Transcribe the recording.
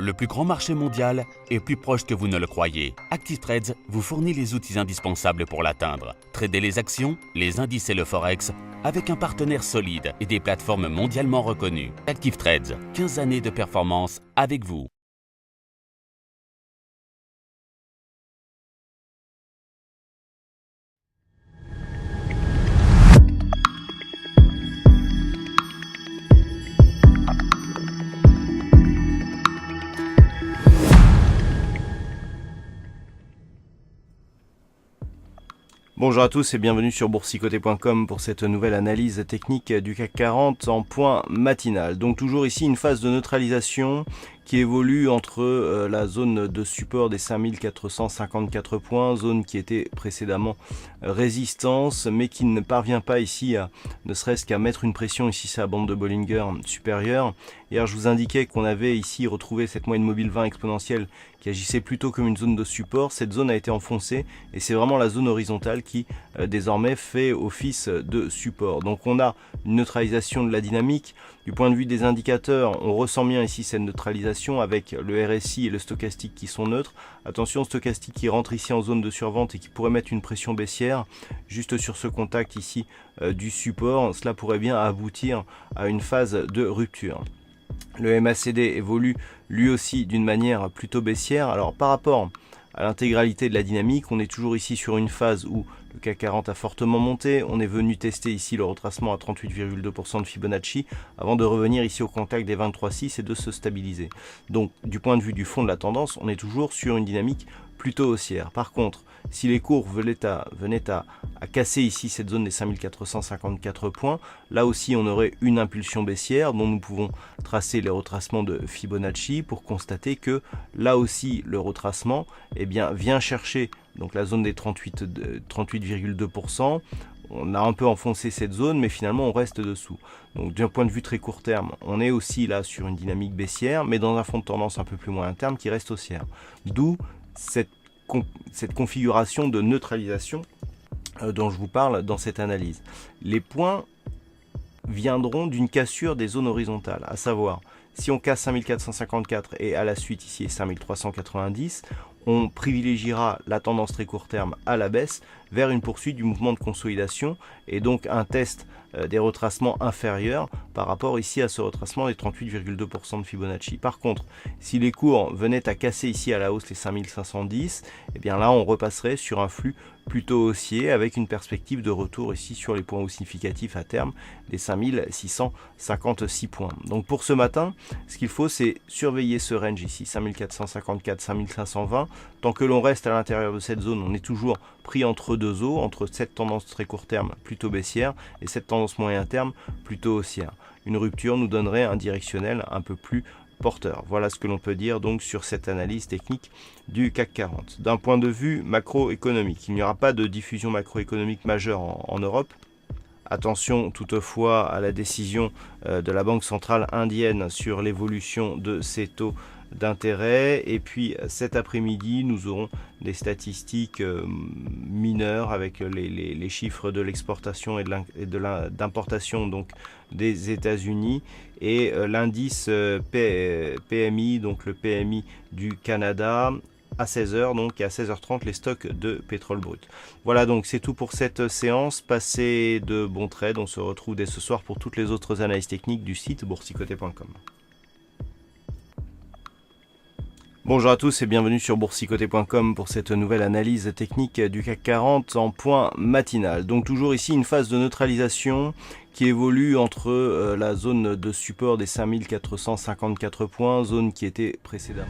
Le plus grand marché mondial est plus proche que vous ne le croyez. Active Trades vous fournit les outils indispensables pour l'atteindre. Tradez les actions, les indices et le forex avec un partenaire solide et des plateformes mondialement reconnues. Active Trades, 15 années de performance avec vous. Bonjour à tous et bienvenue sur boursicoté.com pour cette nouvelle analyse technique du CAC 40 en point matinal. Donc toujours ici une phase de neutralisation qui évolue entre la zone de support des 5454 points, zone qui était précédemment résistance, mais qui ne parvient pas ici à ne serait-ce qu'à mettre une pression, ici c'est la bande de Bollinger supérieure. Hier je vous indiquais qu'on avait ici retrouvé cette moyenne mobile 20 exponentielle qui agissait plutôt comme une zone de support. Cette zone a été enfoncée et c'est vraiment la zone horizontale qui désormais fait office de support. Donc on a une neutralisation de la dynamique. Du point de vue des indicateurs, on ressent bien ici cette neutralisation avec le RSI et le stochastique qui sont neutres. Attention, stochastique qui rentre ici en zone de survente et qui pourrait mettre une pression baissière juste sur ce contact ici du support. Cela pourrait bien aboutir à une phase de rupture. Le MACD évolue lui aussi d'une manière plutôt baissière. Alors par rapport à l'intégralité de la dynamique, on est toujours ici sur une phase où le CAC 40 a fortement monté. On est venu tester ici le retracement à 38,2% de Fibonacci avant de revenir ici au contact des 23,6 et de se stabiliser. Donc du point de vue du fond de la tendance, on est toujours sur une dynamique plutôt haussière. Par contre, si les cours venaient à casser ici cette zone des 5454 points, là aussi on aurait une impulsion baissière dont nous pouvons tracer les retracements de Fibonacci pour constater que là aussi le retracement vient chercher donc la zone des 38,2%. On a un peu enfoncé cette zone, mais finalement on reste dessous. Donc d'un point de vue très court terme, on est aussi là sur une dynamique baissière, mais dans un fond de tendance un peu plus moyen terme qui reste haussière. D'où cette configuration de neutralisation dont je vous parle dans cette analyse. Les points viendront d'une cassure des zones horizontales, à savoir si on casse 5454 et à la suite ici 5390, on privilégiera la tendance très court terme à la baisse vers une poursuite du mouvement de consolidation et donc un test des retracements inférieurs par rapport ici à ce retracement des 38,2% de Fibonacci. Par contre, si les cours venaient à casser ici à la hausse les 5510, et bien là on repasserait sur un flux plutôt haussier avec une perspective de retour ici sur les points hauts significatifs à terme des 5656 points. Donc pour ce matin, ce qu'il faut c'est surveiller ce range ici 5454 5520. Tant que l'on reste à l'intérieur de cette zone, on est toujours pris entre deux eaux, entre cette tendance très court terme plutôt baissière et cette tendance moyen terme plutôt haussière. Une rupture nous donnerait un directionnel un peu plus porteur. Voilà ce que l'on peut dire donc sur cette analyse technique du CAC 40. D'un point de vue macroéconomique, il n'y aura pas de diffusion macroéconomique majeure en Europe. Attention toutefois à la décision de la Banque centrale indienne sur l'évolution de ces taux d'intérêt. Et puis cet après-midi, nous aurons des statistiques mineures avec les chiffres de l'exportation et d'importation donc des États-Unis et l'indice PMI, donc le PMI du Canada à 16h, donc à 16h30 les stocks de pétrole brut. Voilà, donc c'est tout pour cette séance. Passez de bons trades. On se retrouve dès ce soir pour toutes les autres analyses techniques du site boursicoté.com. Bonjour à tous et bienvenue sur boursicoté.com pour cette nouvelle analyse technique du CAC 40 en point matinal. Donc toujours ici une phase de neutralisation qui évolue entre la zone de support des 5454 points, zone qui était précédemment